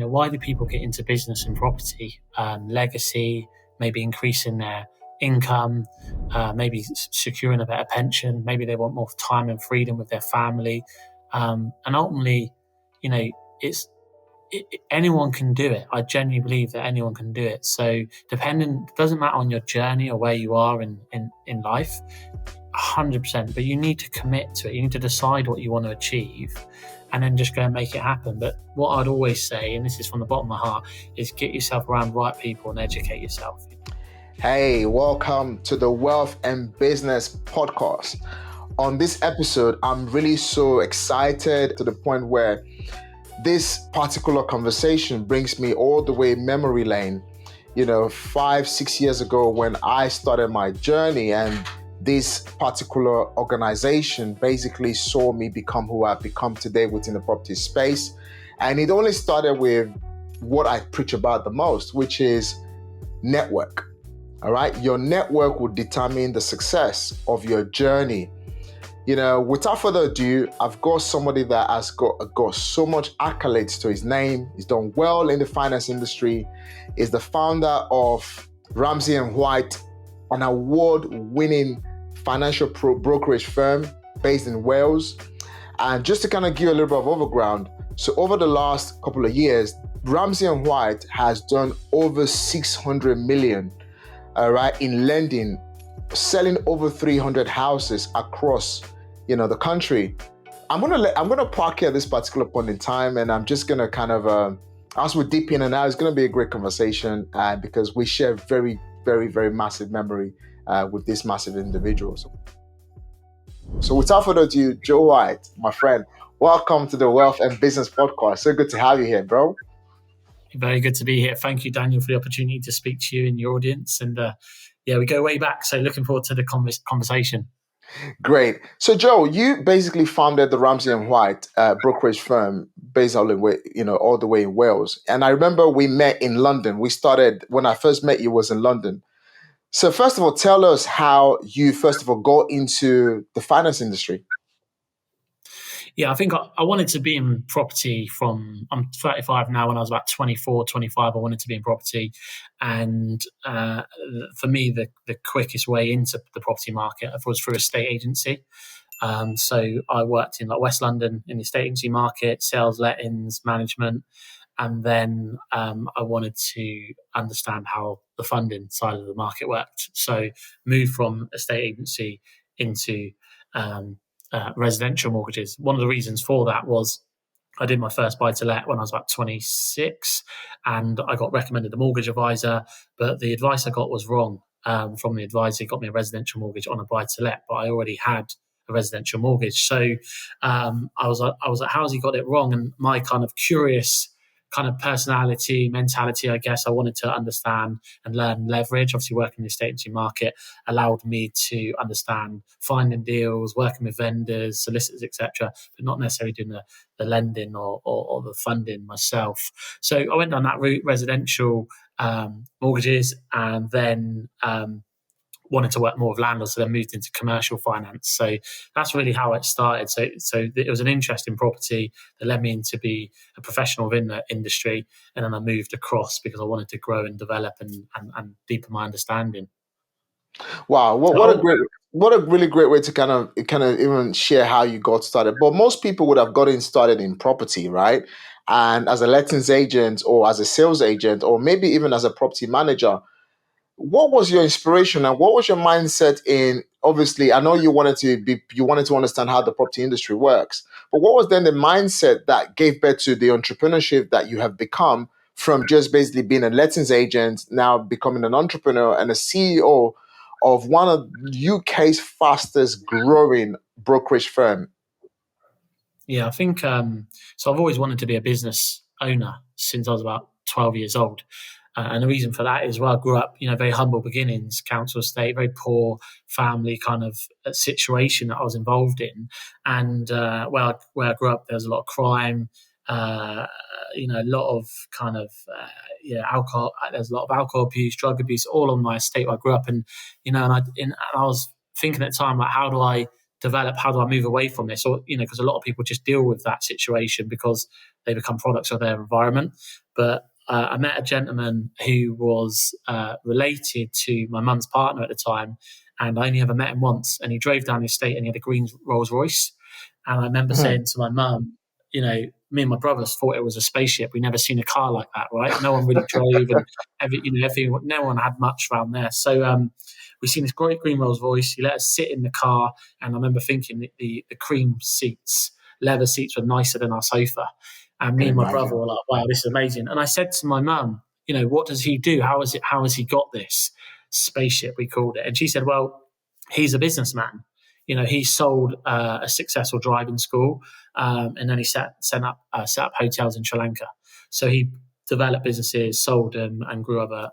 why do people get into business and property? Legacy, maybe increasing their income, maybe securing a better pension, maybe they want more time and freedom with their family. And ultimately, anyone can do it. I genuinely believe that anyone can do it. So doesn't matter on your journey or where you are in life, 100%, but you need to commit to it. You need to decide what you want to achieve and then just go and make it happen. But what I'd always say, and this is from the bottom of my heart, is get yourself around right people and educate yourself. Hey, welcome to the Wealth and Business Podcast. On this episode, I'm really so excited to the point where this particular conversation brings me all the way memory lane. 5-6 years ago when I started my journey, and this particular organization basically saw me become who I've become today within the property space. And it only started with what I preach about the most, which is network. All right. Your network will determine the success of your journey. Without further ado, I've got somebody that has got so much accolades to his name. He's done well in the finance industry. He's the founder of Ramsay and White, an award-winning financial brokerage firm based in Wales. And just to kind of give you a little bit of overground, so over the last couple of years, Ramsay and White has done over 600 million, in lending, selling over 300 houses across, the country. I'm gonna park here at this particular point in time, and I'm just gonna kind of, as we're deep in and out, it's gonna be a great conversation because we share very, very, very massive memory with these massive individuals. So without further ado, Joe White, my friend, welcome to the Wealth and Business Podcast. So good to have you here, bro. Very good to be here. Thank you, Daniel, for the opportunity to speak to you and your audience. And we go way back. So looking forward to the conversation. Great. So Joe, you basically founded the Ramsay and White brokerage firm based all the way in Wales. And I remember we met in London. When I first met you was in London. So first of all, tell us how you first of all got into the finance industry. Yeah, I think I wanted to be in property I'm 35 now. When I was about 24, 25, I wanted to be in property. And for me, the quickest way into the property market was through a estate agency. So I worked in West London in the estate agency market, sales, lettings, management. And then I wanted to understand how the funding side of the market worked. So moved from estate agency into residential mortgages. One of the reasons for that was I did my first buy-to-let when I was about 26, and I got recommended a mortgage advisor, but the advice I got was wrong. From the advisor, he got me a residential mortgage on a buy-to-let, but I already had a residential mortgage. So I was like, how's he got it wrong? And my kind of curious kind of personality, mentality, I guess, I wanted to understand and learn leverage. Obviously, working in the estate agency market allowed me to understand finding deals, working with vendors, solicitors, etc., but not necessarily doing the lending or the funding myself. So I went down that route, residential mortgages, and then wanted to work more with landlords, so then moved into commercial finance. So that's really how it started. So it was an interest in property that led me into be a professional within the industry, and then I moved across because I wanted to grow and develop and deepen my understanding. Wow, what a really great way to kind of even share how you got started. But most people would have gotten started in property, right? And as a lettings agent or as a sales agent or maybe even as a property manager. What was your inspiration and what was your mindset in, obviously, I know you wanted to understand how the property industry works, but what was then the mindset that gave birth to the entrepreneurship that you have become from just basically being a lettings agent, now becoming an entrepreneur and a CEO of one of UK's fastest growing brokerage firm? Yeah, I think, so I've always wanted to be a business owner since I was about 12 years old. And the reason for that is, I grew up, very humble beginnings, council estate, very poor family kind of situation that I was involved in. And where I grew up, there was a lot of crime, a lot of kind of, alcohol. There's a lot of alcohol abuse, drug abuse, all on my estate where I grew up. And, and I was thinking at the time, like, how do I develop, how do I move away from this? Or, because a lot of people just deal with that situation because they become products of their environment. But I met a gentleman who was related to my mum's partner at the time, and I only ever met him once. And he drove down the estate and he had a green Rolls Royce. And I remember saying to my mum, me and my brothers thought it was a spaceship. We never seen a car like that, right? No one really drove, and no one had much around there. So we seen this great green Rolls Royce. He let us sit in the car, and I remember thinking that the cream seats, leather seats, were nicer than our sofa. And me and my brother were like, "Wow, this is amazing." And I said to my mum, "What does he do? How has he got this spaceship?" We called it, and she said, "Well, he's a businessman. He sold a successful driving school, and then he set up hotels in Sri Lanka. So he developed businesses, sold them, and grew other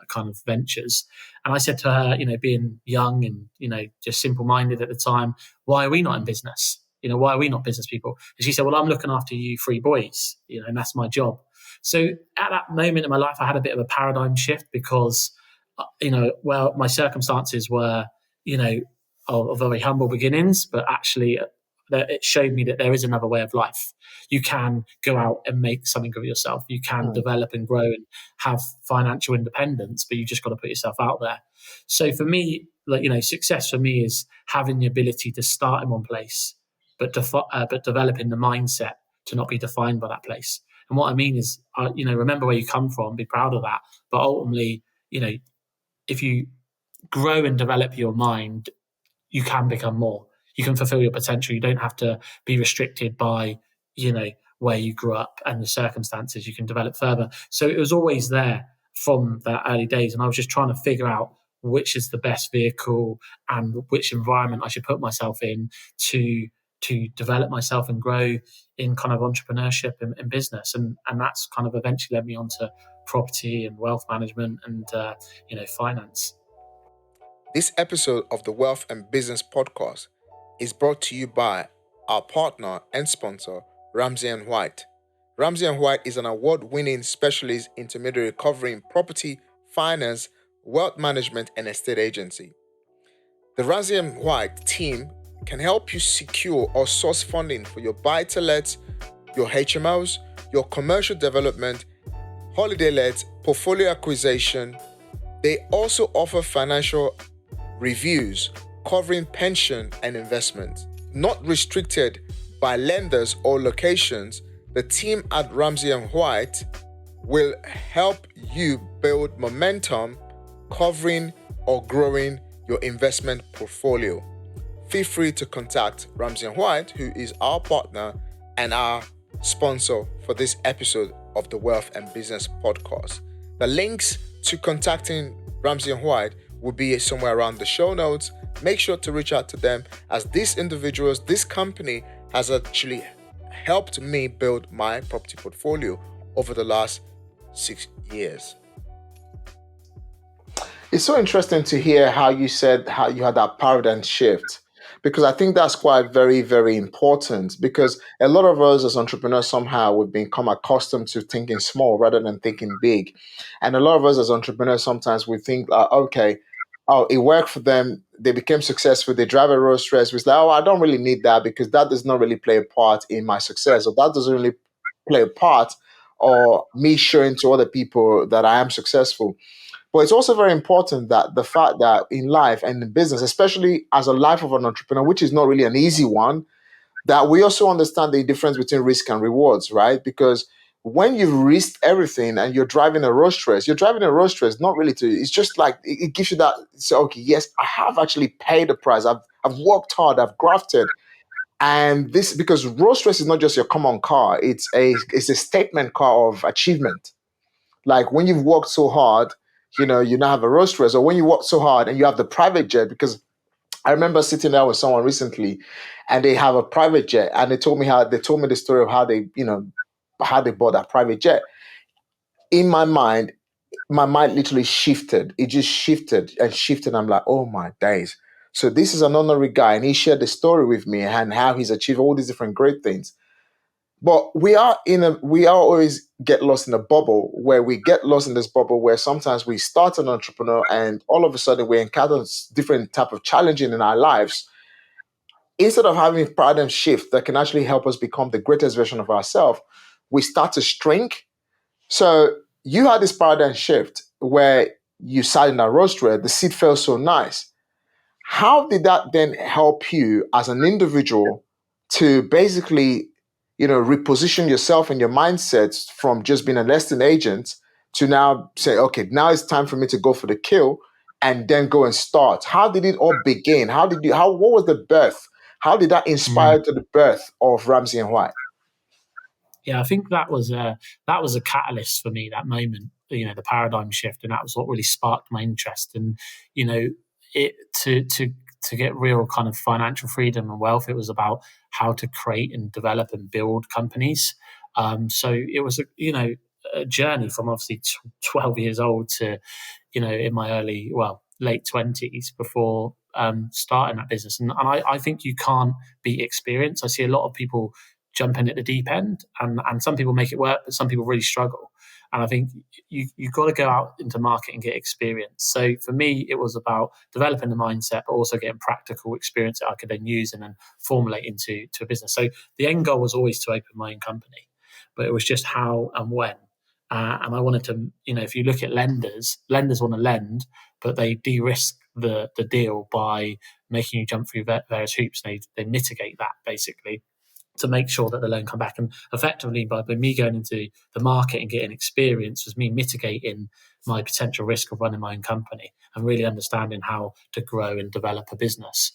kind of ventures." And I said to her, being young and just simple-minded at the time, "Why are we not in business? Why are we not business people?" And she said, "Well, I'm looking after you three boys, and that's my job." So at that moment in my life, I had a bit of a paradigm shift because, my circumstances were, of very humble beginnings, but actually it showed me that there is another way of life. You can go out and make something of yourself. You can develop and grow and have financial independence, but you just got to put yourself out there. So for me, success for me is having the ability to start in one place, but developing the mindset to not be defined by that place. And what I mean is, remember where you come from, be proud of that. But ultimately, if you grow and develop your mind, you can become more. You can fulfill your potential. You don't have to be restricted by, where you grew up and the circumstances. You can develop further. So it was always there from the early days. And I was just trying to figure out which is the best vehicle and which environment I should put myself in to develop myself and grow in kind of entrepreneurship and business. And that's kind of eventually led me on to property and wealth management and, finance. This episode of the Wealth and Business Podcast is brought to you by our partner and sponsor, Ramsay and White. Ramsay and White is an award-winning specialist intermediary covering property, finance, wealth management, and estate agency. The Ramsay and White team can help you secure or source funding for your buy-to-lets, your HMOs, your commercial development, holiday lets, portfolio acquisition. They also offer financial reviews covering pension and investment. Not restricted by lenders or locations, the team at Ramsay and White will help you build momentum covering or growing your investment portfolio. Feel free to contact Ramsay and White, who is our partner and our sponsor for this episode of the Wealth and Business Podcast. The links to contacting Ramsay and White will be somewhere around the show notes. Make sure to reach out to them, as these individuals, this company has actually helped me build my property portfolio over the last 6 years. It's so interesting to hear how you said how you had that paradigm shift, because I think that's quite very, very important, because a lot of us as entrepreneurs somehow we've become accustomed to thinking small rather than thinking big. And a lot of us as entrepreneurs sometimes we think, okay, oh, it worked for them. They became successful. They drive a Rolls Royce. It's like, oh, I don't really need that because that does not really play a part in my success, or that doesn't really play a part or me showing to other people that I am successful. But it's also very important that the fact that in life and in business, especially as a life of an entrepreneur, which is not really an easy one, that we also understand the difference between risk and rewards, right? Because when you've risked everything and you're driving a Rolls Royce, not really to, it's just like, it gives you that, so, okay, yes, I have actually paid the price. I've worked hard, I've grafted. And this, because Rolls Royce is not just your common car, it's a statement car of achievement. Like when you've worked so hard, you now have a Rolls Royce, or when you work so hard and you have the private jet, because I remember sitting down with someone recently and they have a private jet, and they told me the story of how they bought that private jet. In my mind literally shifted. It just shifted and shifted. I'm like, oh my days. So this is an honorary guy, and he shared the story with me and how he's achieved all these different great things. But we always get lost in a bubble, where we get lost in this bubble where sometimes we start an entrepreneur and all of a sudden we encounter different type of challenges in our lives. instead of having a paradigm shift that can actually help us become the greatest version of ourselves, we start to shrink. So you had this paradigm shift where you sat in that roaster, the seat felt so nice. How did that then help you as an individual to basically, reposition yourself and your mindset from just being a listing agent to now say, okay, now it's time for me to go for the kill and then go and start? How did it all begin? What was the birth? How did that Mm. inspire to the birth of Ramsay and White? Yeah, I think that was a catalyst for me, that moment, the paradigm shift, and that was what really sparked my interest. And you know, it to get real kind of financial freedom and wealth, it was about how to create and develop and build companies. So it was a journey from obviously 12 years old to in my late 20s before starting that business. And I think you can't beat experience. I see a lot of people jump in at the deep end, and some people make it work, but some people really struggle. And I think you've got to go out into market and get experience. So for me, it was about developing the mindset, but also getting practical experience that I could then use and then formulate into a business. So the end goal was always to open my own company, but it was just how and when. And I wanted to, if you look at lenders want to lend, but they de-risk the deal by making you jump through various hoops. They mitigate that basically to make sure that the loan come back. And effectively, by me going into the market and getting experience, was me mitigating my potential risk of running my own company and really understanding how to grow and develop a business.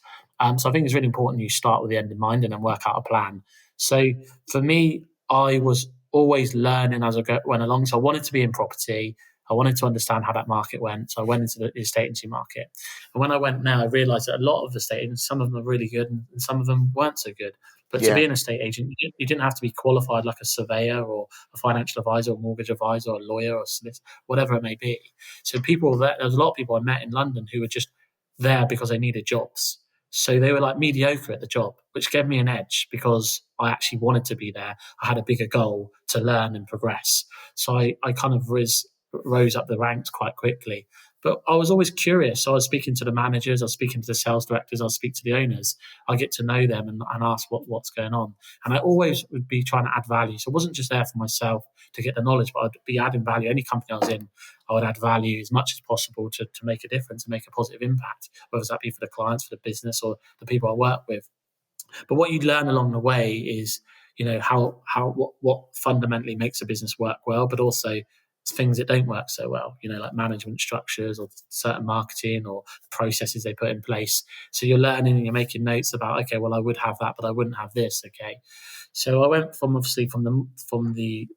So I think it's really important you start with the end in mind and then work out a plan. So for me, I was always learning as I went along. So I wanted to be in property. I wanted to understand how that market went. So I went into the estate agency market. And when I went now, I realized that a lot of the estate agents, some of them are really good and some of them weren't so good. But to Yeah. be an estate agent, you didn't have to be qualified like a surveyor or a financial advisor or mortgage advisor or a lawyer or solicitor, whatever it may be. So there's a lot of people I met in London who were just there because they needed jobs. So they were like mediocre at the job, which gave me an edge because I actually wanted to be there. I had a bigger goal to learn and progress. So I kind of rose up the ranks quite quickly. But I was always curious. So I was speaking to the managers, I was speaking to the sales directors, I was speaking to the owners. I get to know them and ask what's going on. And I always would be trying to add value. So I wasn't just there for myself to get the knowledge, but I'd be adding value. Any company I was in, I would add value as much as possible to make a difference and make a positive impact, whether that be for the clients, for the business, or the people I work with. But what you learn along the way is, what fundamentally makes a business work well, but also things that don't work so well, like management structures or certain marketing or processes they put in place. So you're learning and you're making notes about, okay, well, I would have that, but I wouldn't have this. Okay. So I went from the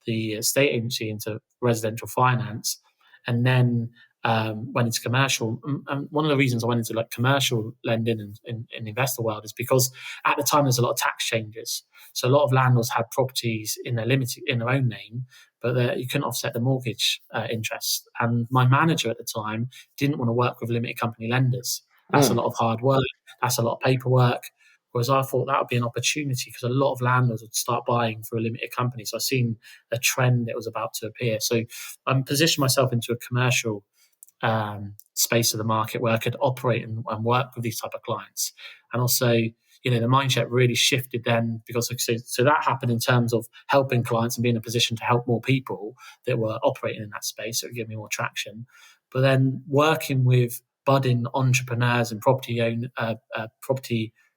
estate agency into residential finance, and then went into commercial. And one of the reasons I went into like commercial lending and in investor world is because at the time there's a lot of tax changes. So a lot of landlords had properties in their own name, but you couldn't offset the mortgage interest. And my manager at the time didn't want to work with limited company lenders. That's a lot of hard work. That's a lot of paperwork. Whereas I thought that would be an opportunity because a lot of landlords would start buying for a limited company. So I've seen a trend that was about to appear. So I'm positioned myself into a commercial space of the market where I could operate and work with these type of clients. And also, the mindset really shifted then because so that happened in terms of helping clients and being in a position to help more people that were operating in that space. So it gave me more traction. But then working with budding entrepreneurs and property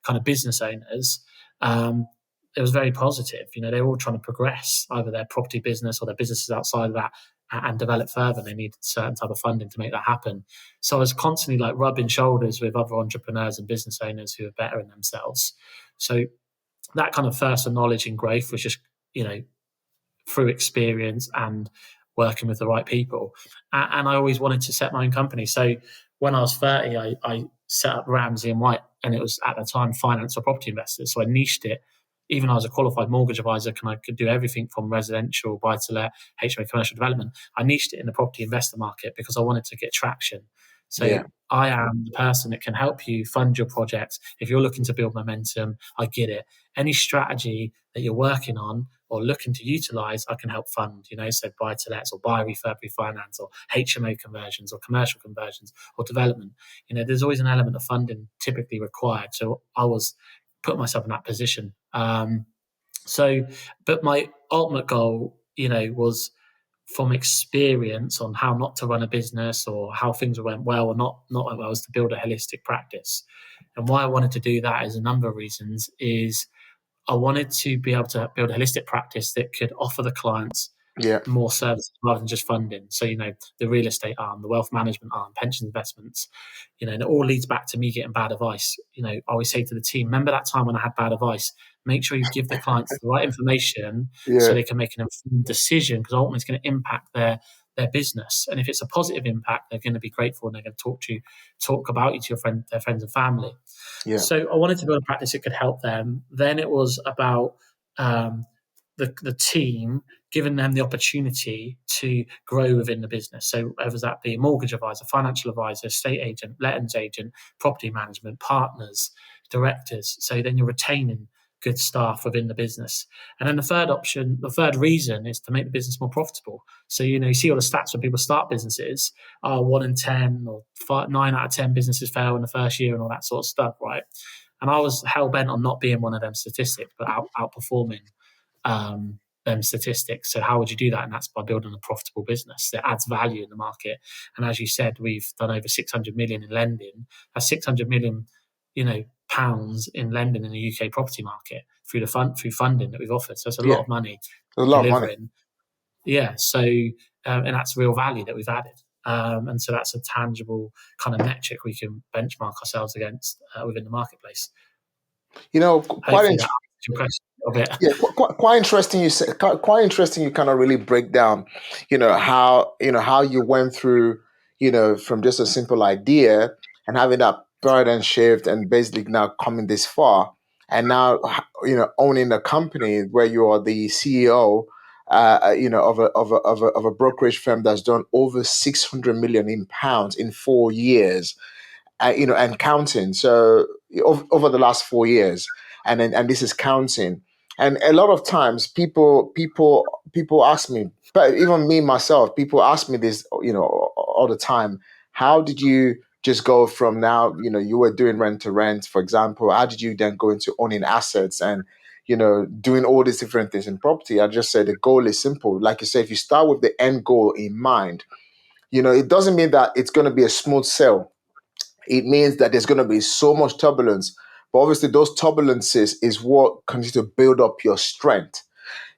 kind of business owners, it was very positive. They were all trying to progress either their property business or their businesses outside of that and develop further. They needed certain type of funding to make that happen. So I was constantly like rubbing shoulders with other entrepreneurs and business owners who are better in themselves. So that kind of first knowledge and growth was just, through experience and working with the right people. And I always wanted to set my own company. So when I was 30, I set up Ramsay and White, and it was at the time finance or property investors. So I niched it. Even though I was a qualified mortgage advisor, I could do everything from residential, buy-to-let, HMO, commercial development. I niched it in the property investor market because I wanted to get traction. So yeah. I am the person that can help you fund your projects. If you're looking to build momentum, I get it. Any strategy that you're working on or looking to utilize, I can help fund, so buy to lets or buy refurb refinance or HMO conversions or commercial conversions or development. There's always an element of funding typically required. So I was put myself in that position. But my ultimate goal, was from experience on how not to run a business or how things went well or not went well, was to build a holistic practice. And why I wanted to do that is a number of reasons. Is I wanted to be able to build a holistic practice that could offer the clients Yeah. more services rather than just funding. So, the real estate arm, the wealth management arm, pension investments, and it all leads back to me getting bad advice. I always say to the team, remember that time when I had bad advice? Make sure you give the clients the right information so Yeah. they can make an informed decision, because ultimately it's going to impact their business. And if it's a positive impact, they're going to be grateful and they're going to talk about you to their friends and family. Yeah. So I wanted to build a practice that could help them. Then it was about the team, giving them the opportunity to grow within the business. So whether that be a mortgage advisor, financial advisor, estate agent, lettings agent, property management, partners, directors. So then you're retaining good staff within the business. And then the third reason is to make the business more profitable. So, you see all the stats when people start businesses are 1 in 10 or 9 out of 10 businesses fail in the first year and all that sort of stuff, right? And I was hell bent on not being one of them statistics, but outperforming them statistics. So how would you do that? And that's by building a profitable business that adds value in the market. And as you said, we've done over 600 million in lending. That's 600 million, pounds in lending in the UK property market through funding that we've offered. So it's a Yeah. lot of money There's a lot of money. delivering. Yeah. So and that's real value that we've added. And so that's a tangible kind of metric we can benchmark ourselves against within the marketplace. Quite Hopefully that answers your question a bit. Yeah, quite interesting. You say quite interesting. You kind of really break down, how you went through, from just a simple idea and having that paradigm shift, and basically now coming this far, and now owning a company where you are the CEO, of a brokerage firm that's done over 600 million in pounds in 4 years, and counting. So over the last 4 years, and this is counting. And a lot of times, people ask me, but even me myself, people ask me this, all the time. How did you just go from now? You were doing rent to rent, for example. How did you then go into owning assets and doing all these different things in property? I just said the goal is simple. Like you said, if you start with the end goal in mind, it doesn't mean that it's going to be a smooth sail. It means that there's going to be so much turbulence. But obviously, those turbulences is what continues to build up your strength.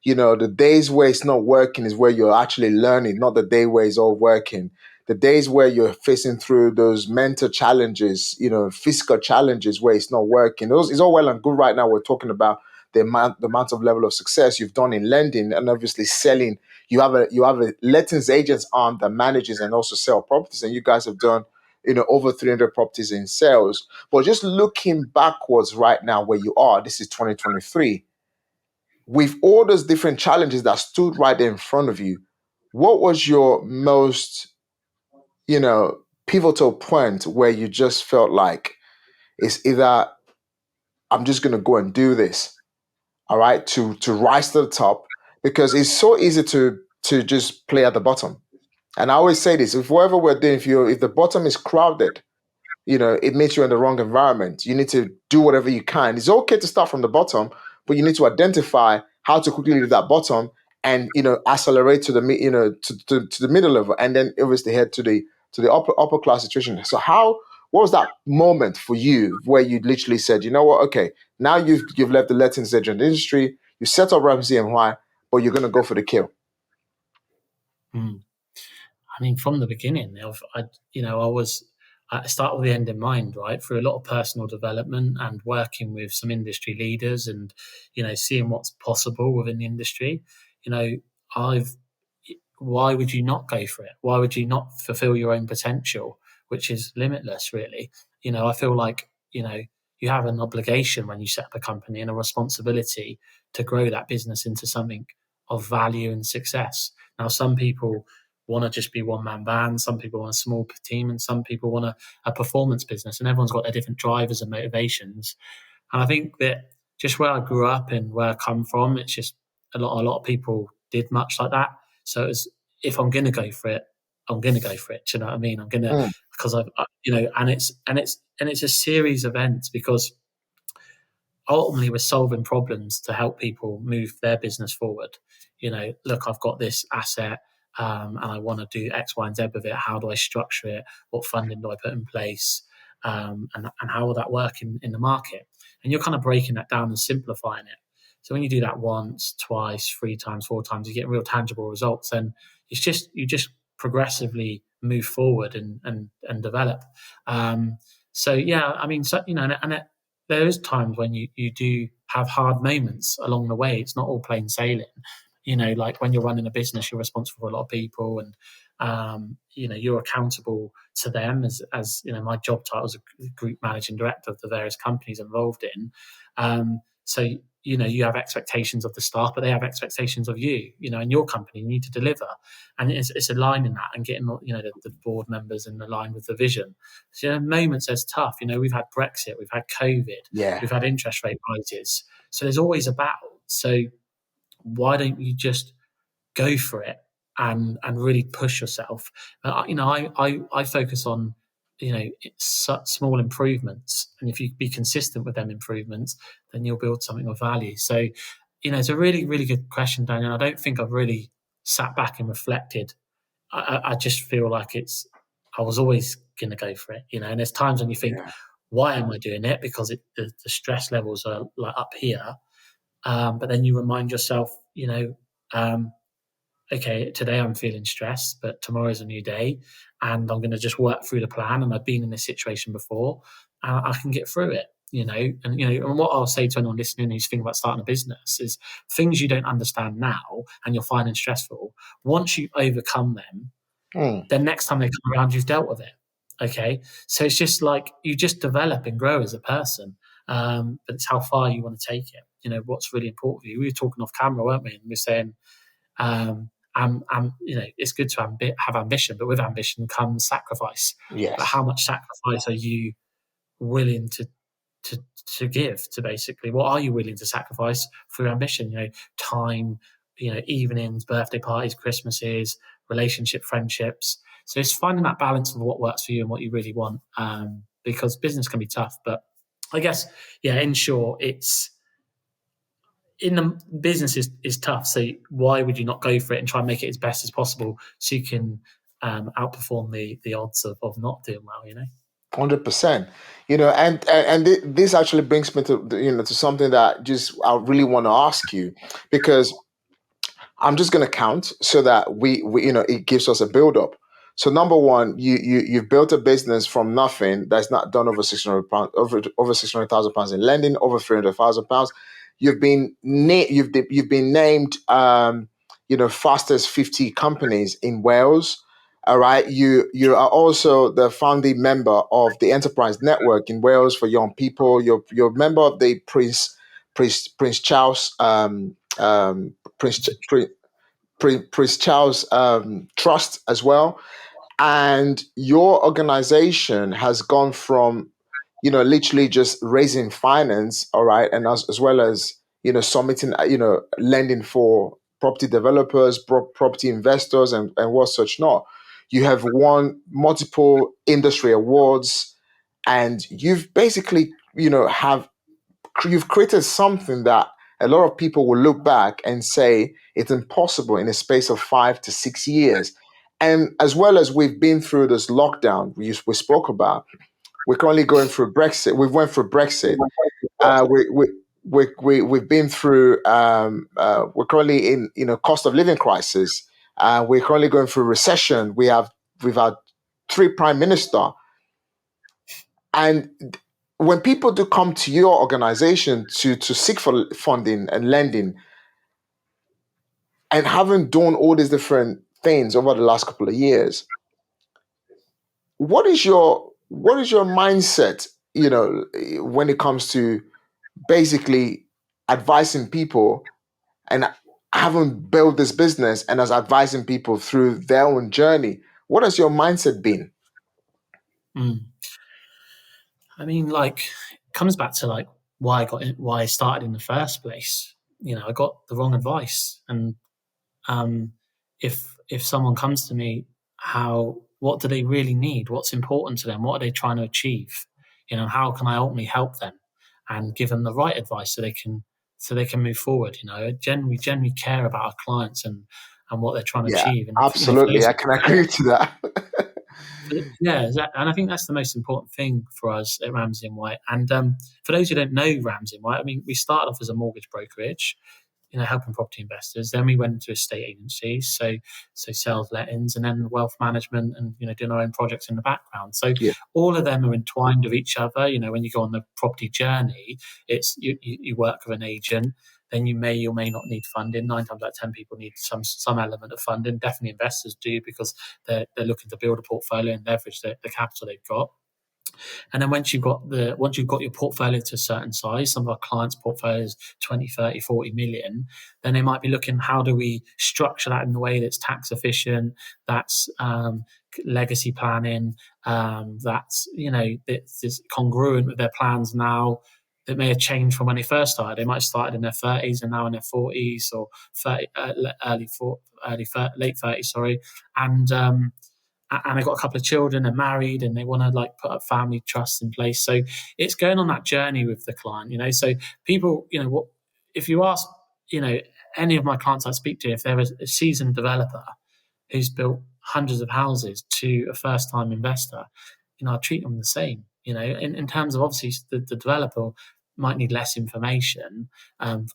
The days where it's not working is where you're actually learning, not the day where it's all working. The days where you're facing through those mental challenges, physical challenges where it's not working. Those is all well and good right now. We're talking about the amount of level of success you've done in lending and obviously selling. You have a lettings agents arm that manages and also sell properties, and you guys have done over 300 properties in sales. But just looking backwards right now where you are, this is 2023, with all those different challenges that stood right there in front of you, what was your most, pivotal point where you just felt like it's either I'm just going to go and do this, all right, to rise to the top, because it's so easy to just play at the bottom. And I always say this: if whatever we're doing, if the bottom is crowded, it means you're in the wrong environment. You need to do whatever you can. It's okay to start from the bottom, but you need to identify how to quickly leave that bottom and accelerate to the middle level, and then obviously head to the upper class situation. So what was that moment for you where you literally said, you know what, okay, now you've left the lettings agent industry, you set up Ramsay and why, but you're gonna go for the kill. I mean, from the beginning, I start with the end in mind, right? Through a lot of personal development and working with some industry leaders, and seeing what's possible within the industry. I've Why would you not go for it? Why would you not fulfill your own potential, which is limitless, really? I feel like you have an obligation when you set up a company and a responsibility to grow that business into something of value and success. Now, some people want to just be one man band, some people want a small team, and some people want a performance business, and everyone's got their different drivers and motivations. And I think that just where I grew up and where I come from, it's just a lot of people did much like that. So if I'm going to go for it, I'm going to go for it. Do you know what I mean? I'm going to, because and it's a series of events, because ultimately we're solving problems to help people move their business forward. Look, I've got this asset, and I want to do X, Y, and Z with it. How do I structure it? What funding do I put in place? And how will that work in the market? And you're kind of breaking that down and simplifying it. So when you do that once, twice, 3 times, 4 times, you get real tangible results. And you just progressively move forward and develop. So yeah, I mean, so, and there is times when you do have hard moments along the way. It's not all plain sailing. Like when you're running a business, you're responsible for a lot of people, and you're accountable to them. As my job title is a group managing director of the various companies involved in. So you have expectations of the staff, but they have expectations of you. In your company, you need to deliver, and it's aligning that and getting the board members in line with the vision. So moments there's tough. We've had Brexit, we've had COVID, Yeah. we've had interest rate rises. So there's always a battle. So why don't you just go for it and really push yourself? I focus on small improvements, and if you be consistent with them improvements, then you'll build something of value. So it's a really, really good question, Daniel. I don't think I've really sat back and reflected. I just feel like I was always going to go for it, and there's times when you think, Yeah. why am I doing it? Because the stress levels are like up here. But then you remind yourself, okay, today I'm feeling stressed, but tomorrow's a new day, and I'm going to just work through the plan. And I've been in this situation before, and I can get through it. And what I'll say to anyone listening who's thinking about starting a business is things you don't understand now and you're finding stressful. Once you overcome them, then next time they come around, you've dealt with it. Okay, so it's just like you just develop and grow as a person, but it's how far you want to take it. What's really important for you. We were talking off camera, weren't we? And we are saying, it's good to have ambition, but with ambition comes sacrifice. But Yes. how much sacrifice are you willing to give to basically? What are you willing to sacrifice for ambition? Time, evenings, birthday parties, Christmases, relationship, friendships. So it's finding that balance of what works for you and what you really want. Because business can be tough, but I guess, in short, it's in the business is tough. So why would you not go for it and try and make it as best as possible so you can outperform the odds of not doing well? 100%. This actually brings me to something that just I really want to ask you, because I'm just going to count so that we it gives us a build up. So number one, you've built a business from nothing that's not done over £600, over £600,000 in lending, over £300,000. You've been named fastest 50 companies in Wales. All right, you are also the founding member of the Enterprise Network in Wales for young people. You're a member of the Prince Charles Prince Prince Charles Trust as well. And your organization has gone from, literally just raising finance, all right, and as well as, submitting, lending for property developers, property investors, and what such not. You have won multiple industry awards, and you've basically, you've created something that a lot of people will look back and say it's impossible in a space of 5 to 6 years. And as well as we've been through this lockdown we spoke about, we're currently going through Brexit. We went through Brexit. We've been through. We're currently in cost of living crisis. We're currently going through recession. We've had 3 prime minister, and when people do come to your organization to seek for funding and lending, and having done all these different things over the last couple of years, what is your mindset, when it comes to basically advising people and having built this business and as advising people through their own journey? What has your mindset been? Mm. I mean, like, it comes back to like why I started in the first place. I got the wrong advice, and if someone comes to me, what do they really need? What's important to them? What are they trying to achieve? How can I ultimately help them? and give them the right advice so they can move forward. Generally care about our clients and what they're trying to Yeah, achieve. And for absolutely. those I can agree to that. and I think that's the most important thing for us at Ramsay and White. And for those who don't know Ramsay and White, I mean, we started off as a mortgage brokerage, helping property investors. Then we went into estate agencies, so sales lettings, and then wealth management, and doing our own projects in the background. So Yeah, all of them are entwined with each other. When you go on the property journey, it's you work with an agent. Then you may or may not need funding. 9 times out of 10, people need some element of funding. Definitely investors do, because they're looking to build a portfolio and leverage the capital they've got. And then once you've got your portfolio to a certain size, some of our clients' portfolios 20, 30, 40 million, then they might be looking, how do we structure that in a way that's tax efficient, that's legacy planning, that's it's congruent with their plans now, that may have changed from when they first started. They might have started in their 30s and now in their 40s, or 30, late 30s, sorry. And they've got a couple of children and married, and they want to put up family trusts in place. So it's going on that journey with the client, So people, what if you ask, any of my clients I speak to, if they're a seasoned developer who's built hundreds of houses to a first-time investor, I treat them the same. In terms of, obviously, the developer might need less information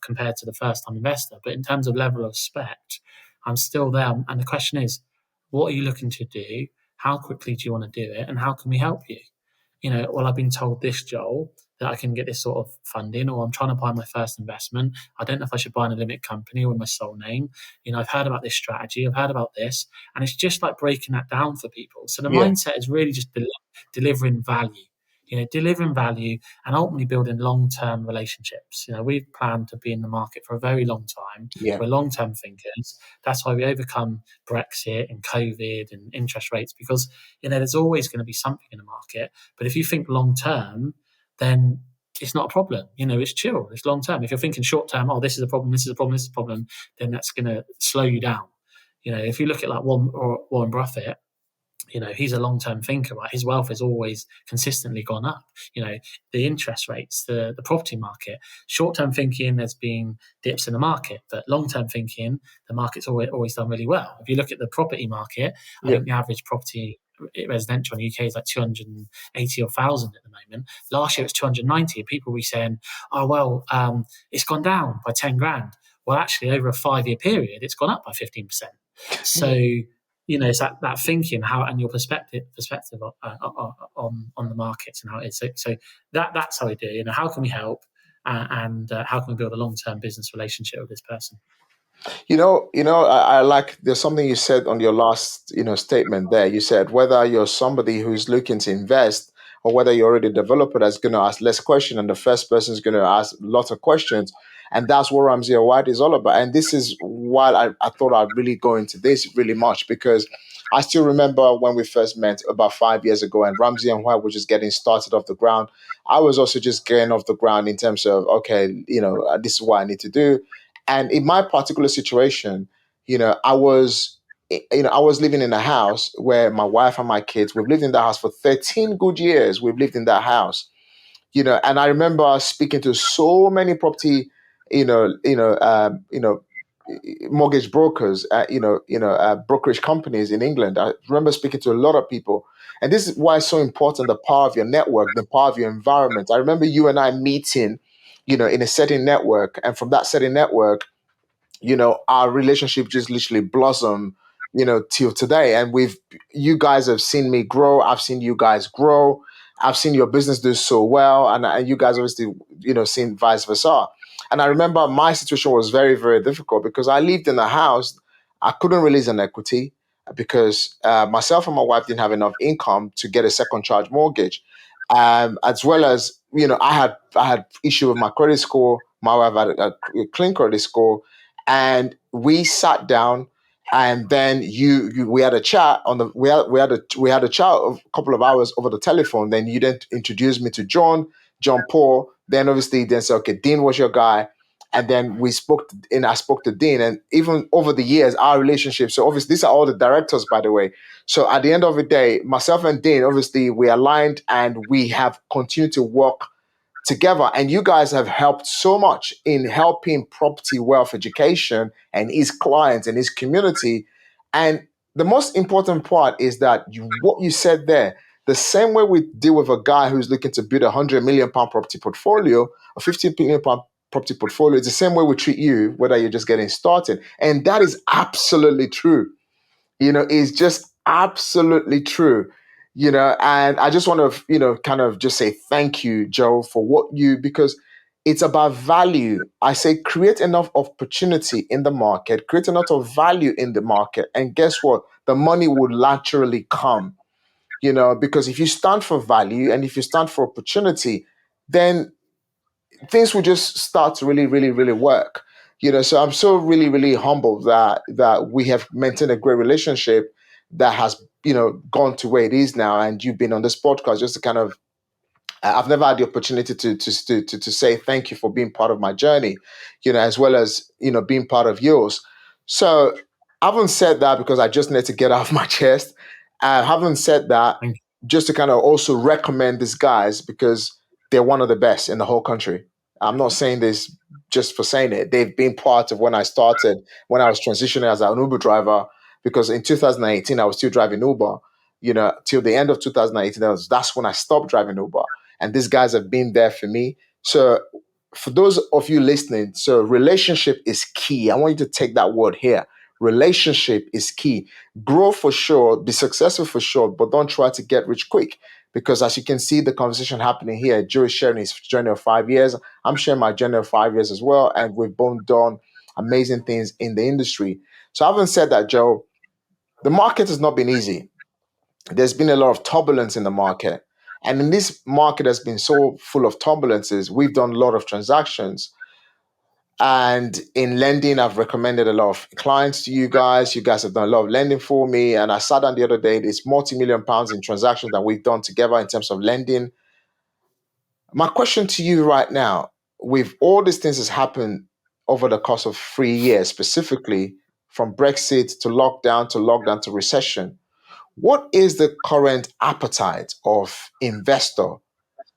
compared to the first-time investor, but in terms of level of respect, I'm still there. And the question is, what are you looking to do? How quickly do you want to do it? And how can we help you? Well, I've been told this, Joel, that I can get this sort of funding, or I'm trying to buy my first investment. I don't know if I should buy in a limited company or in my sole name. I've heard about this strategy. I've heard about this. And it's just like breaking that down for people. So the yeah, mindset is really just delivering value. Delivering value and ultimately building long-term relationships. We've planned to be in the market for a very long time. yeah. We're long-term thinkers. That's why we overcome Brexit and COVID and interest rates, because, there's always going to be something in the market. But if you think long-term, then it's not a problem. It's chill. It's long-term. If you're thinking short-term, oh, this is a problem, this is a problem, this is a problem, then that's going to slow you down. If you look at Warren Buffett, he's a long-term thinker, right? His wealth has always consistently gone up. The interest rates, the property market, short-term thinking, there's been dips in the market, but long-term thinking, the market's always done really well. If you look at the property market, I think the average property residential in the UK is like 280 or 1,000 at the moment. Last year it was 290. People were saying, oh, well, it's gone down by 10 grand. Well, actually, over a 5-year period, it's gone up by 15%. So, it's that thinking, how, and your perspective on the markets and how it is. So that's how we do. How can we help, and how can we build a long-term business relationship with this person? I like, there's something you said on your last, statement there. You said whether you're somebody who's looking to invest, or whether you're already a developer that's going to ask less questions, and the first person is going to ask lots of questions. And that's what Ramsay and White is all about. And this is why I thought I'd really go into this really much, because I still remember when we first met about 5 years ago, and Ramsay and White were just getting started off the ground. I was also just getting off the ground in terms of, okay, this is what I need to do. And in my particular situation, I was living in a house where my wife and my kids, we've lived in that house for 13 good years. We've lived in that house, and I remember speaking to so many property, you know, you know, um, you know, mortgage brokers, brokerage companies in England. I remember speaking to a lot of people. And this is why it's so important, the power of your network, the power of your environment. I remember you and I meeting, in a certain network. And from that certain network, our relationship just literally blossomed, till today. And you guys have seen me grow. I've seen you guys grow. I've seen your business do so well. And you guys obviously, seen vice versa. And I remember my situation was very, very difficult because I lived in a house. I couldn't release an equity because myself and my wife didn't have enough income to get a second charge mortgage. As well as, I had issue with my credit score. My wife had a clean credit score, and we sat down, and then we had a chat on the we had a chat of a couple of hours over the telephone. Then you then introduced me to John Paul. Then obviously then said, okay, Dean was your guy. And then I spoke to Dean, and even over the years, our relationship. So obviously, these are all the directors, by the way. So at the end of the day, myself and Dean, obviously, we aligned, and we have continued to work together. And you guys have helped so much in helping Property Wealth Education and his clients and his community. And the most important part is that what you said there, the same way we deal with a guy who's looking to build £100 million property portfolio, a £50 million property portfolio, it's the same way we treat you, whether you're just getting started. And that is absolutely true. Is just absolutely true. And I just want to, kind of just say thank you, Joe, for because it's about value. I say create enough opportunity in the market, create enough of value in the market. And guess what? The money will naturally come, because if you stand for value and if you stand for opportunity, then things will just start to really, really, really work. So I'm so really, really humbled that we have maintained a great relationship that has, gone to where it is now. And you've been on this podcast just to kind of, I've never had the opportunity to say thank you for being part of my journey, as well as, being part of yours. So I haven't said that because I just need to get off my chest. I haven't said that just to kind of also recommend these guys because they're one of the best in the whole country. I'm not saying this just for saying it. They've been part of when I started, when I was transitioning as an Uber driver, because in 2018, I was still driving Uber, till the end of 2018. That's when I stopped driving Uber. And these guys have been there for me. So for those of you listening, so relationship is key. I want you to take that word here. Relationship is key. Grow for sure, be successful for sure, but don't try to get rich quick. Because as you can see the conversation happening here, Joe is sharing his journey of 5 years. I'm sharing my journey of 5 years as well. And we've both done amazing things in the industry. So having said that, Joe, the market has not been easy. There's been a lot of turbulence in the market. And in this market that's been so full of turbulences, we've done a lot of transactions. And in lending, I've recommended a lot of clients to you guys. You guys have done a lot of lending for me. And I sat down the other day, there's multi-million pounds in transactions that we've done together in terms of lending. My question to you right now, with all these things that's happened over the course of 3 years, specifically from Brexit to lockdown to recession, what is the current appetite of investor?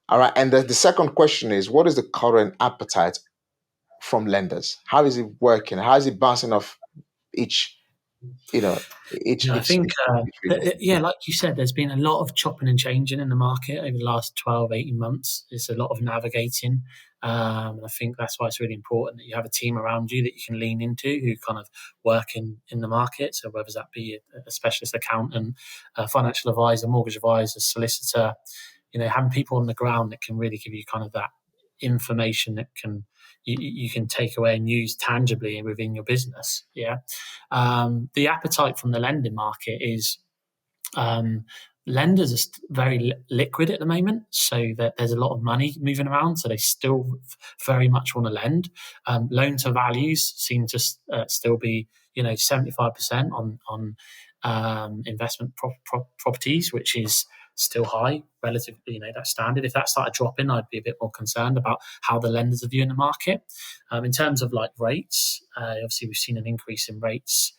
All right. And the second question is, what is the current appetite from lenders? How is it working? How is it bouncing off each, I think, region? like you said, there's been a lot of chopping and changing in the market over the last 12, 18 months. There's a lot of navigating. And I think that's why it's really important that you have a team around you that you can lean into who kind of work in the market. So whether that be a specialist accountant, a financial advisor, mortgage advisor, solicitor, having people on the ground that can really give you kind of that information that you can take away and use tangibly within your business. Yeah. The appetite from the lending market is lenders are very liquid at the moment, so that there's a lot of money moving around, so they still very much want to lend. Loan to values seem to still be 75% on investment properties, which is still high relative, that standard. If that started dropping, I'd be a bit more concerned about how the lenders are viewing the market. In terms of like rates, obviously we've seen an increase in rates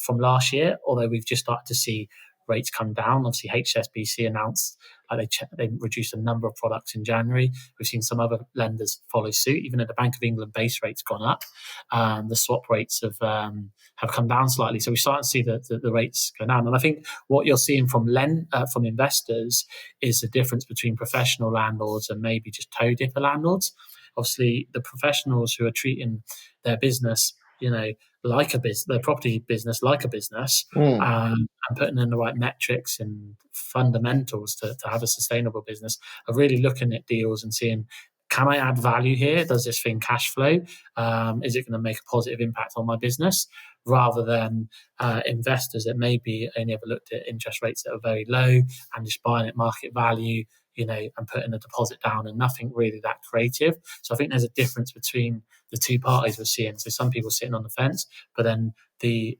from last year, although we've just started to see rates come down. Obviously, HSBC announced they reduced a number of products in January. We've seen some other lenders follow suit. Even at the Bank of England, base rates gone up. The swap rates have come down slightly. So we're starting to see the rates go down. And I think what you're seeing from investors is the difference between professional landlords and maybe just toe dipper landlords. Obviously, the professionals who are treating their business, like a business, their property business like a business, and putting in the right metrics and fundamentals to have a sustainable business, are really looking at deals and seeing, can I add value here? Does this thing cash flow? Is it going to make a positive impact on my business? Rather than investors that maybe only ever looked at interest rates that are very low and just buying at market value, and putting a deposit down and nothing really that creative. So I think there's a difference between the two parties we're seeing. So some people sitting on the fence, but then the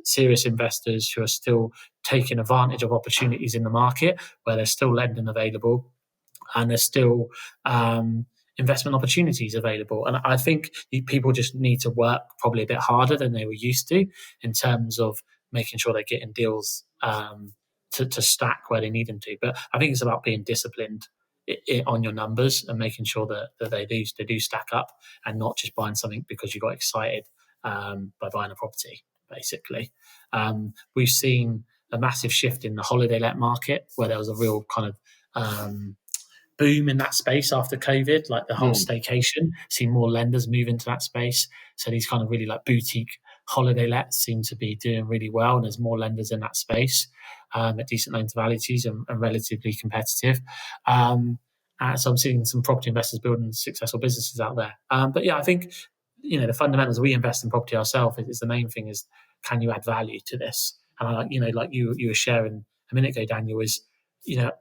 serious investors who are still taking advantage of opportunities in the market where there's still lending available and there's still investment opportunities available. And I think people just need to work probably a bit harder than they were used to in terms of making sure they're getting deals to stack where they need them to. But I think it's about being disciplined on your numbers and making sure that they do stack up, and not just buying something because you got excited by buying a property, basically. We've seen a massive shift in the holiday let market, where there was a real kind of boom in that space after COVID, like the whole staycation. Seen more lenders move into that space. So these kind of really like boutique holiday lets seem to be doing really well, and there's more lenders in that space at decent loan to values and relatively competitive. So I'm seeing some property investors building successful businesses out there. But yeah, I think the fundamentals. We invest in property ourselves. Is the main thing is, can you add value to this? And like you were sharing a minute ago, Daniel, is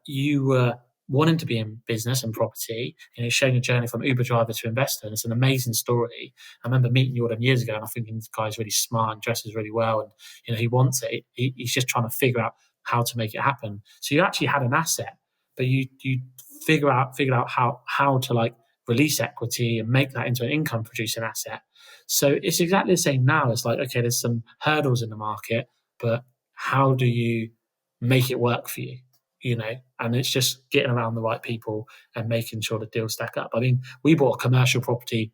you were wanting to be in business and property, showing a journey from Uber driver to investor. And it's an amazing story. I remember meeting you all them years ago, and I think this guy's really smart and dresses really well, and he wants it. He's just trying to figure out how to make it happen. So you actually had an asset, but you figured out how to like release equity and make that into an income producing asset. So it's exactly the same now. It's like, okay, there's some hurdles in the market, but how do you make it work for you? And it's just getting around the right people and making sure the deals stack up. I mean, we bought a commercial property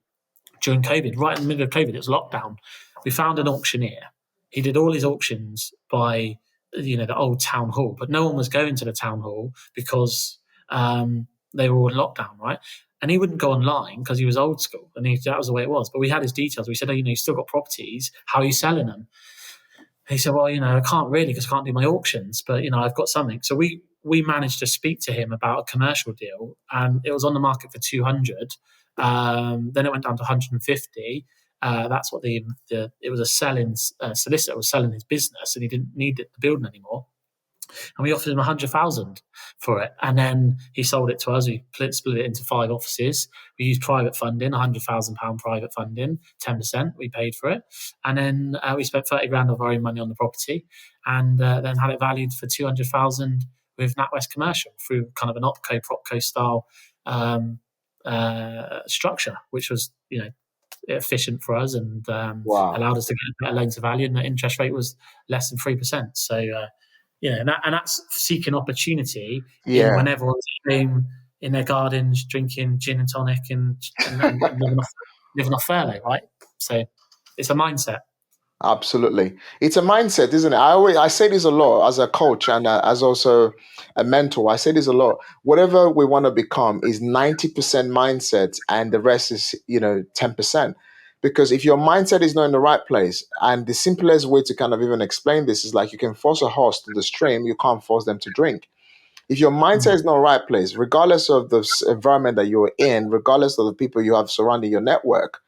during COVID, right in the middle of COVID. It was lockdown. We found an auctioneer. He did all his auctions by, the old town hall, but no one was going to the town hall because they were all in lockdown, right? And he wouldn't go online because he was old school, and that was the way it was. But we had his details. We said, you still got properties. How are you selling them? And he said, well, I can't really because I can't do my auctions, but, I've got something. So we managed to speak to him about a commercial deal, and it was on the market for 200. Then it went down to 150. That's what it was a selling solicitor was selling his business, and he didn't need the building anymore. And we offered him 100,000 for it. And then he sold it to us. We split it into 5 offices. We used private funding, £100,000 private funding, 10%. We paid for it. And then we spent 30 grand of our own money on the property, and then had it valued for 200,000 with NatWest Commercial through kind of an OpCo style structure, which was, efficient for us and allowed us to get a better loan to value, and the interest rate was less than 3%. So, and that's seeking opportunity when everyone's in their gardens, drinking gin and tonic and living off furlough, right? So it's a mindset. Absolutely. It's a mindset, isn't it? I say this a lot as a coach and as also a mentor. I say this a lot. Whatever we want to become is 90% mindset, and the rest is, 10%. Because if your mindset is not in the right place, and the simplest way to kind of even explain this is like you can force a horse to the stream, you can't force them to drink. If your mindset is not in the right place, regardless of the environment that you're in, regardless of the people you have surrounding your network,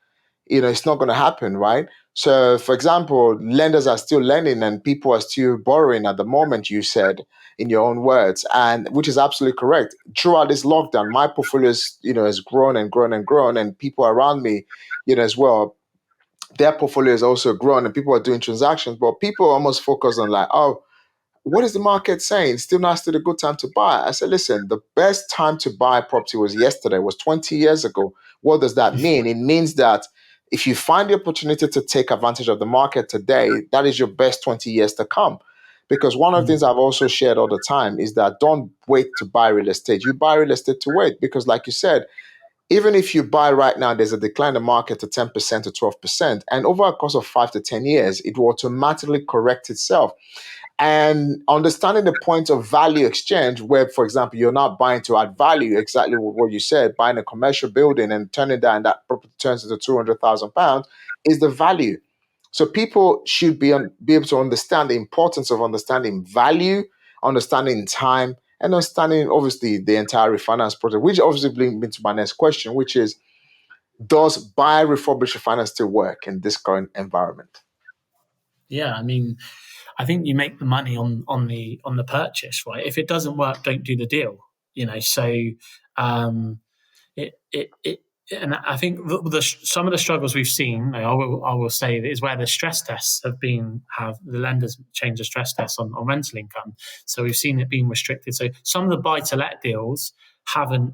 it's not going to happen, right? So, for example, lenders are still lending and people are still borrowing at the moment, you said in your own words, and which is absolutely correct. Throughout this lockdown, my portfolio has grown and grown and grown, and people around me, as well, their portfolio has also grown, and people are doing transactions, but people almost focus on like, oh, what is the market saying? Still not still a good time to buy. I said, listen, the best time to buy property was yesterday, was 20 years ago. What does that mean? It means that if you find the opportunity to take advantage of the market today, that is your best 20 years to come. Because one of the things I've also shared all the time is that don't wait to buy real estate. You buy real estate to wait. Because like you said, even if you buy right now, there's a decline in the market to 10% to 12%. And over a course of 5 to 10 years, it will automatically correct itself. And understanding the point of value exchange, where, for example, you're not buying to add value, exactly what you said, buying a commercial building and turning that, and that property turns into £200,000, is the value. So people should be able to understand the importance of understanding value, understanding time, and understanding, obviously, the entire refinance project, which obviously brings me to my next question, which is, does buy, refurbish, refinance still work in this current environment? Yeah, I mean, I think you make the money on the purchase, right? If it doesn't work, don't do the deal. So and I think some of the struggles we've seen, I will say, is where the stress tests have the lenders changed the stress tests on rental income. So we've seen it being restricted. So some of the buy-to-let deals haven't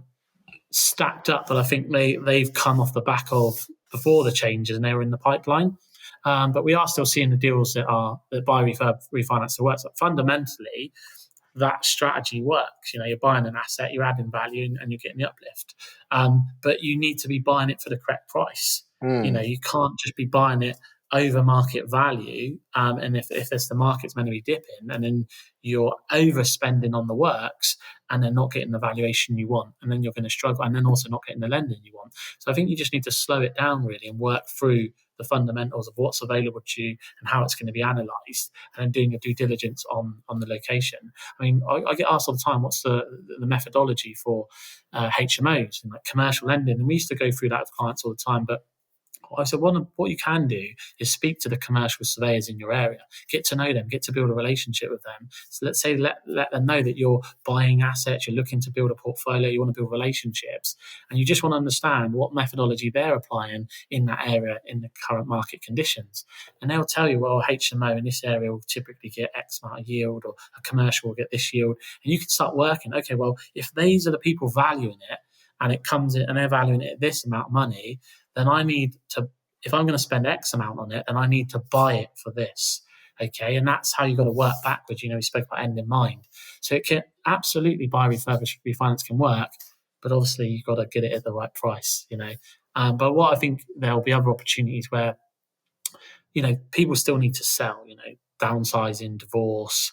stacked up, but I think they've come off the back of before the changes and they were in the pipeline. But we are still seeing the deals that buy refinance to work. So fundamentally, that strategy works. You're buying an asset, you're adding value, and you're getting the uplift. But you need to be buying it for the correct price. You can't just be buying it over market value. And if the market's meant to be dipping, and then you're overspending on the works and then not getting the valuation you want, and then you're going to struggle, and then also not getting the lending you want. So I think you just need to slow it down really and work through the fundamentals of what's available to you and how it's going to be analysed, and then doing your due diligence on the location. I mean, I get asked all the time, what's the methodology for HMOs and like commercial lending? And we used to go through that with clients all the time, but I said, what you can do is speak to the commercial surveyors in your area, get to know them, get to build a relationship with them. So let's say let them know that you're buying assets, you're looking to build a portfolio, you want to build relationships, and you just want to understand what methodology they're applying in that area in the current market conditions. And they'll tell you, well, HMO in this area will typically get X amount of yield, or a commercial will get this yield. And you can start working, okay, well, if these are the people valuing it, and it comes in and they're valuing it at this amount of money, then I need to, if I'm going to spend X amount on it, then I need to buy it for this. Okay. And that's how you've got to work backwards. We spoke about end in mind. So it can absolutely buy, refurbish, refinance can work, but obviously you've got to get it at the right price, But what I think there'll be other opportunities where, people still need to sell, downsizing, divorce,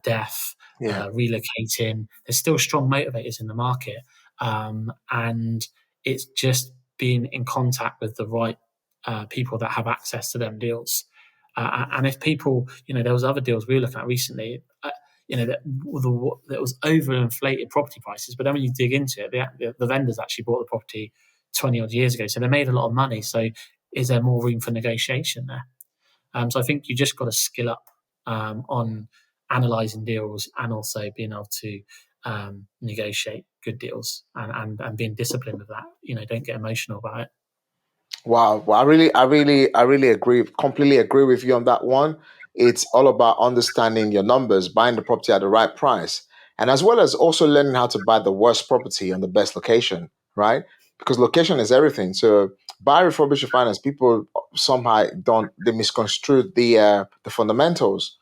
death, relocating. There's still strong motivators in the market. And it's just being in contact with the right people that have access to them deals. And if people, there was other deals we were looking at recently, that was overinflated property prices. But then when you dig into it, the vendors actually bought the property 20 odd years ago. So they made a lot of money. So is there more room for negotiation there? So I think you just got to skill up on analysing deals and also being able to negotiate good deals and being disciplined with that. Don't get emotional about it. Wow. Well, I really agree, completely agree with you on that one. It's all about understanding your numbers, buying the property at the right price, and as well as also learning how to buy the worst property on the best location, right? Because location is everything. So buy, refurbish, finance, people somehow they misconstrue the fundamentals,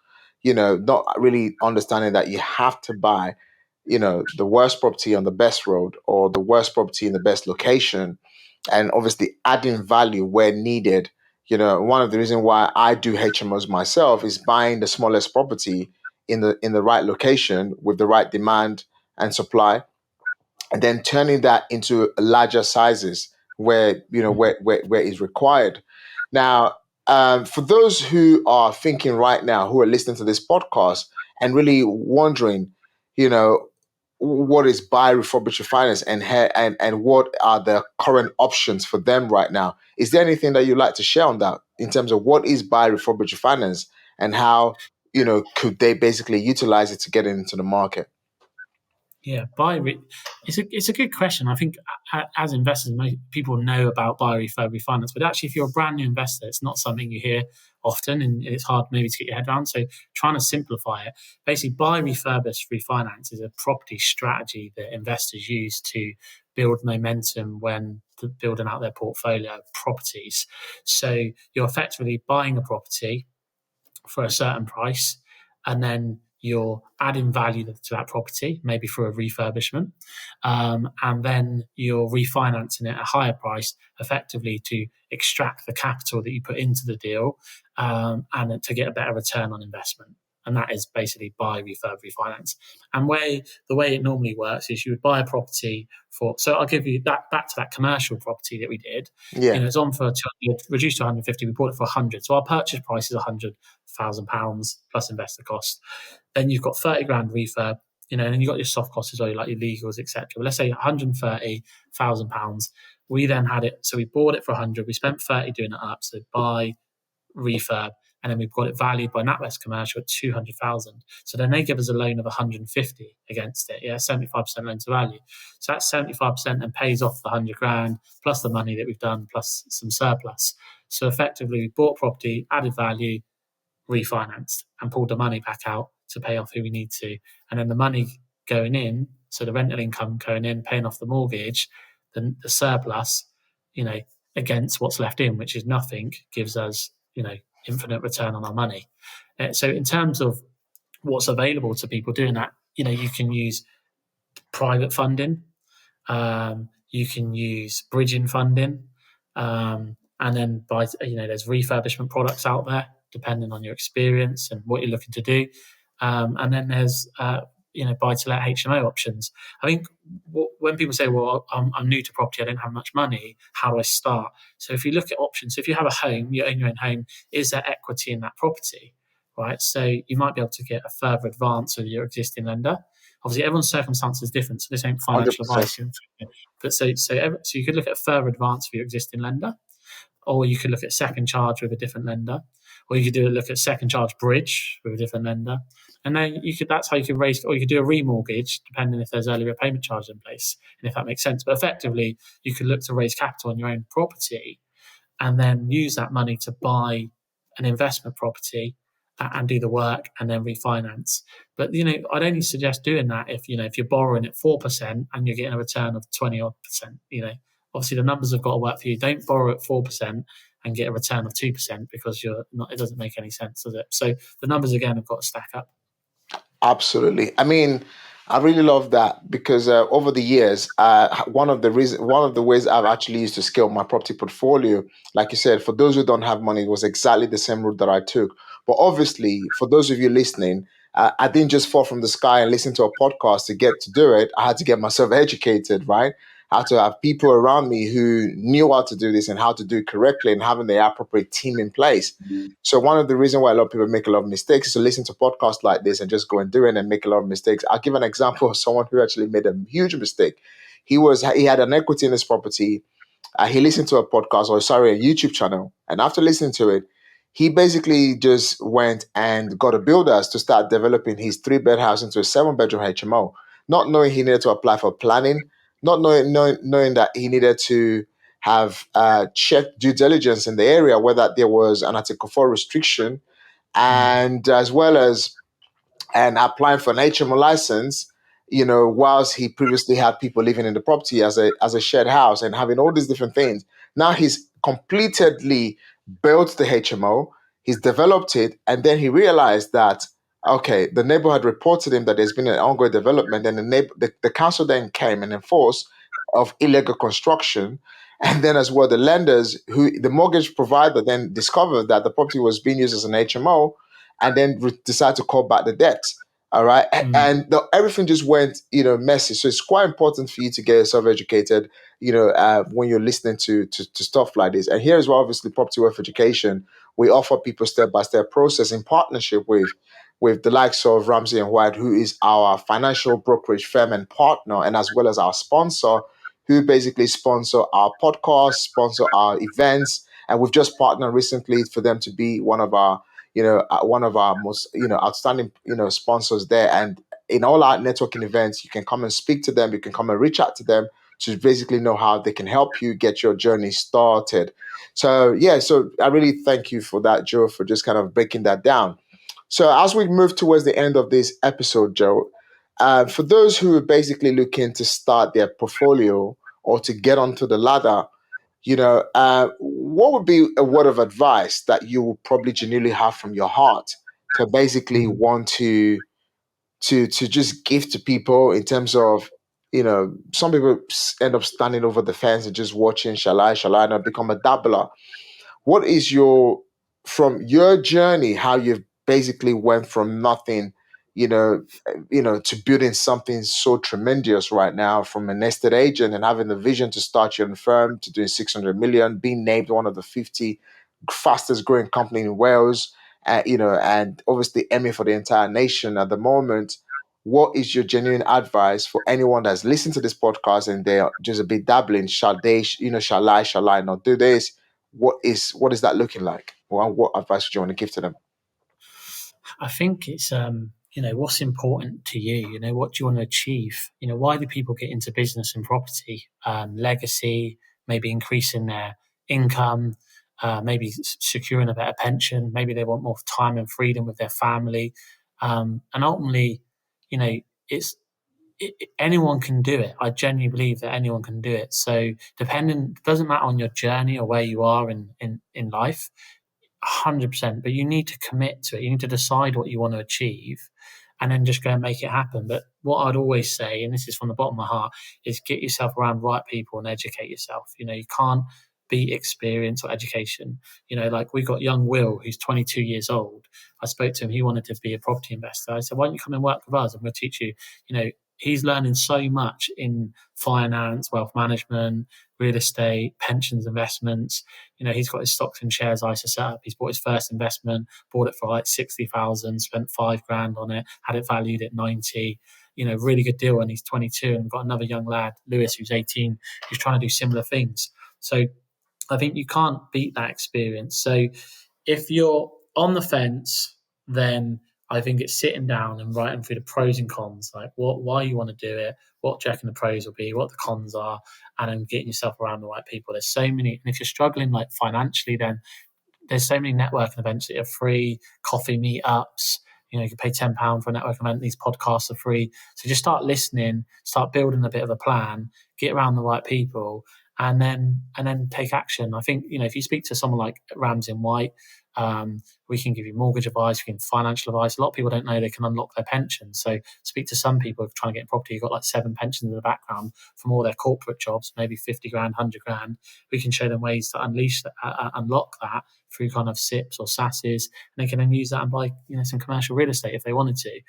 not really understanding that you have to buy, the worst property on the best road or the worst property in the best location, and obviously adding value where needed. One of the reasons why I do HMOs myself is buying the smallest property in the right location with the right demand and supply, and then turning that into larger sizes where where is required. Now, for those who are thinking right now, who are listening to this podcast and really wondering, you know, what is buy, refurbish, refinance, and what are the current options for them right now? Is there anything that you'd like to share on that in terms of what is buy, refurbish, refinance, and how could they basically utilize it to get into the market? Yeah, it's a good question. I think as investors, most people know about buy, refurb, refinance, but actually, if you're a brand new investor, it's not something you hear often, and it's hard maybe to get your head around. So, trying to simplify it, basically, buy, refurbish, refinance is a property strategy that investors use to build momentum when building out their portfolio of properties. So, you're effectively buying a property for a certain price, and then you're adding value to that property, maybe through a refurbishment, and then you're refinancing it at a higher price, effectively to extract the capital that you put into the deal, and to get a better return on investment. And that is basically buy, refurb, refinance. And the way it normally works is you would buy a property for. So I'll give you that back to that commercial property that we did. Yeah. It's on for 200, reduced to 150. We bought it for 100. So our purchase price is £100,000 plus investor cost. Then you've got 30 grand refurb, and then you've got your soft costs as well, like your legals, etc. But let's say £130,000. We then had it, so we bought it for 100. We spent 30 doing it up. So buy, refurb, and then we've got it valued by NatWest Commercial at 200,000. So then they give us a loan of 150 against it. 75% loan to value. So that's 75% and pays off the 100 grand plus the money that we've done plus some surplus. So effectively, we bought property, added value, refinanced, and pulled the money back out to pay off who we need to. And then the money going in, so the rental income going in, paying off the mortgage, then the surplus, against what's left in, which is nothing, gives us, infinite return on our money. So in terms of what's available to people doing that, you can use private funding, you can use bridging funding, and then there's refurbishment products out there depending on your experience and what you're looking to do, and then there's buy-to-let HMO options. I think when people say, "Well, I'm new to property, I don't have much money. How do I start?" So if you look at options, so if you have a home, you own your own home, is there equity in that property? Right, so you might be able to get a further advance with your existing lender. Obviously, everyone's circumstance is different, so this ain't financial 100%. advice. But so you could look at a further advance for your existing lender, or you could look at second charge with a different lender, or you could look at second charge bridge with a different lender, and then that's how you can raise, or you could do a remortgage depending if there's early repayment charge in place, and if that makes sense. But effectively, you could look to raise capital on your own property and then use that money to buy an investment property and do the work and then refinance. But I'd only suggest doing that if you're borrowing at 4% and you're getting a return of 20 odd percent. Obviously the numbers have got to work for you. Don't borrow at 4% and get a return of 2% because you're not. It doesn't make any sense, does it? So the numbers again have got to stack up. Absolutely. I mean, I really love that because over the years, one of the ways I've actually used to scale my property portfolio, like you said, for those who don't have money, it was exactly the same route that I took. But obviously, for those of you listening, I didn't just fall from the sky and listen to a podcast to get to do it. I had to get myself educated, right? I had to have people around me who knew how to do this and how to do it correctly and having the appropriate team in place. So one of the reasons why a lot of people make a lot of mistakes is to listen to podcasts like this and just go and do it and make a lot of mistakes. I'll give an example of someone who actually made a huge mistake. He had an equity in his property. He listened to a podcast, or sorry, a YouTube channel. And after listening to it, he basically just went and got a builders to start developing his 3-bed house into a 7-bedroom HMO, not knowing he needed to apply for planning, not knowing that he needed to have checked due diligence in the area, whether there was an Article 4 restriction, and as well as and applying for an HMO license, whilst he previously had people living in the property as a shared house and having all these different things. Now he's completely built the HMO, he's developed it, and then he realized that okay, the neighbor had reported him that there's been an ongoing development, and the council then came and enforced of illegal construction. And then as well, the mortgage provider then discovered that the property was being used as an HMO and then decide to call back the debt. All right. And everything just went, messy. So it's quite important for you to get yourself educated, when you're listening to stuff like this. And here as well, obviously, Property Wealth Education, we offer people step-by-step process in partnership with the likes of Ramsay and White, who is our financial brokerage firm and partner, and as well as our sponsor, who basically sponsor our podcast, sponsor our events. And we've just partnered recently for them to be one of our most outstanding sponsors there. And in all our networking events, you can come and speak to them, you can come and reach out to them to basically know how they can help you get your journey started. So I really thank you for that, Joe, for just kind of breaking that down. So as we move towards the end of this episode, Joe, for those who are basically looking to start their portfolio or to get onto the ladder, what would be a word of advice that you will probably genuinely have from your heart to basically want to just give to people in terms of, some people end up standing over the fence and just watching, shall I not become a dabbler? What is from your journey, how you've basically went from nothing, to building something so tremendous right now, from an estate agent and having the vision to start your own firm, to doing 600 million, being named one of the 50 fastest growing company in Wales, and obviously aiming for the entire nation at the moment. What is your genuine advice for anyone that's listened to this podcast and they're just a bit dabbling? Shall I not do this? What is that looking like? What advice would you want to give to them? I think it's what's important to you. What do you want to achieve? Why do people get into business and property? Legacy, maybe increasing their income, maybe securing a better pension. Maybe they want more time and freedom with their family, and ultimately, it's anyone can do it. I genuinely believe that anyone can do it. So doesn't matter on your journey or where you are in life. 100%, but you need to commit to it. You need to decide what you want to achieve, and then just go and make it happen. But what I'd always say, and this is from the bottom of my heart, is get yourself around right people and educate yourself. You can't beat experience or education. Like we've got young Will, who's 22 years old. I spoke to him. He wanted to be a property investor. I said, why don't you come and work with us and we'll teach you. He's learning so much in finance, wealth management, real estate, pensions, investments. He's got his stocks and shares ISA set up. He's bought his first investment, bought it for like 60,000, spent $5,000 on it, had it valued at 90. Really good deal when he's 22. And we've got another young lad, Lewis, who's 18, who's trying to do similar things. So I think you can't beat that experience. So if you're on the fence, then I think it's sitting down and writing through the pros and cons, like why you want to do it, what do you reckon the pros will be, what the cons are, and then getting yourself around the right people. There's so many, and if you're struggling like financially, then there's so many networking events that are free, coffee meetups. You can pay £10 for a network event. These podcasts are free. So just start listening, start building a bit of a plan, get around the right people, and then take action. I think, if you speak to someone like Ramsay and White, we can give you mortgage advice, we can financial advice. A lot of people don't know they can unlock their pension. So speak to some people trying to get property. You've got like 7 pensions in the background from all their corporate jobs, maybe 50 grand, 100 grand. We can show them ways to unlock that through kind of SIPs or SASs, and they can then use that and buy some commercial real estate if they wanted to.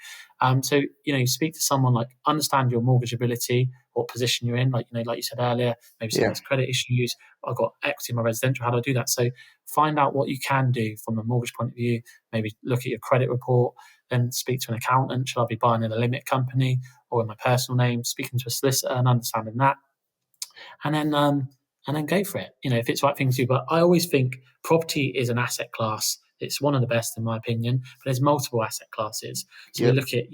So you speak to someone, like understand your mortgageability, what position you're in, like you said earlier, maybe someone has credit issues. I've got equity in my residential. How do I do that? So find out what you can do from a mortgage point of view. Maybe look at your credit report. Then speak to an accountant. Should I be buying in a limited company or in my personal name? Speaking to a solicitor and understanding that, and then go for it. If it's the right thing to do. But I always think property is an asset class. It's one of the best in my opinion. But there's multiple asset classes. So we look at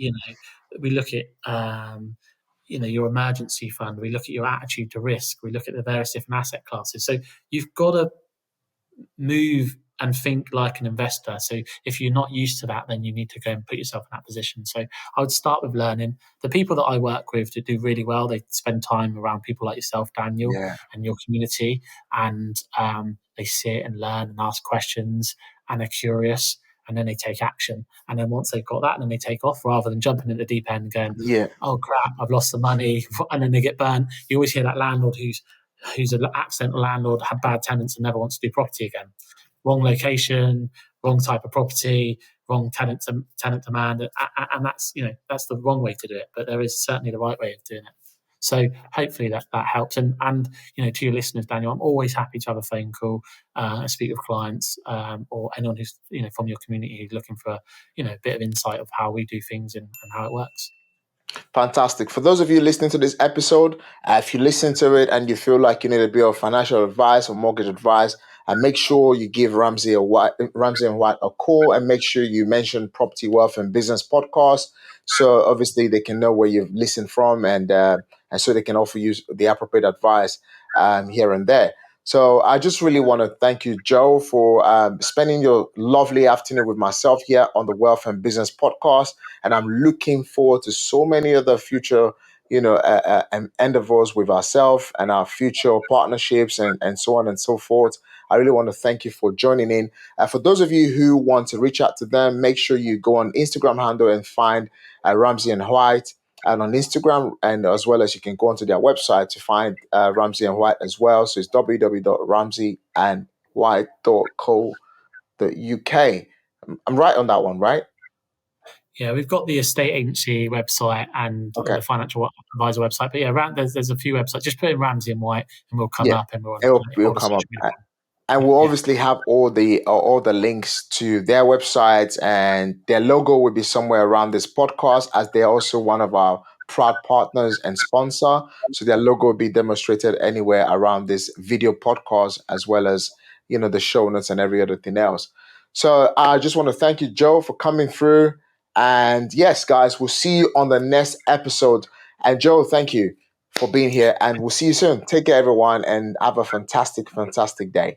your emergency fund. We look at your attitude to risk. We look at the various different asset classes. So you've got to move and think like an investor. So if you're not used to that, then you need to go and put yourself in that position. So I would start with learning. The people that I work with that do really well, they spend time around people like yourself, Daniel, and your community, and they sit and learn and ask questions, and they're curious, and then they take action. And then once they've got that, then they take off rather than jumping into the deep end going, oh crap, I've lost the money, and then they get burned. You always hear that landlord who's an accidental landlord, had bad tenants and never wants to do property again. Wrong location, wrong type of property, wrong tenant demand, and that's the wrong way to do it. But there is certainly the right way of doing it. So hopefully that helps. And to your listeners, Daniel, I'm always happy to have a phone call and speak with clients or anyone who's from your community who's looking for a bit of insight of how we do things and how it works. Fantastic. For those of you listening to this episode, if you listen to it and you feel like you need a bit of financial advice or mortgage advice, and make sure you give Ramsay and White a call, and make sure you mention Property Wealth and Business Podcast, so obviously they can know where you've listened from, and so they can offer you the appropriate advice here and there. So I just really want to thank you, Joe, for spending your lovely afternoon with myself here on the Wealth and Business Podcast. And I'm looking forward to so many other future, endeavors with ourselves and our future partnerships and so on and so forth. I really want to thank you for joining in. For those of you who want to reach out to them, make sure you go on Instagram handle and find Ramsay and White. And on Instagram, and as well as you can go onto their website to find Ramsay and White as well. So it's www.ramsayandwhite.co.uk. I'm right on that one, right? Yeah, we've got the estate agency website and the financial advisor website. But yeah, there's a few websites. Just put in Ramsay and White and we'll come up, and it'll come up. And we'll obviously have all the links to their websites, and their logo will be somewhere around this podcast, as they're also one of our proud partners and sponsor. So their logo will be demonstrated anywhere around this video podcast, as well as the show notes and every other thing else. So I just want to thank you, Joe, for coming through. And yes, guys, we'll see you on the next episode. And Joe, thank you for being here, and we'll see you soon. Take care, everyone, and have a fantastic, fantastic day.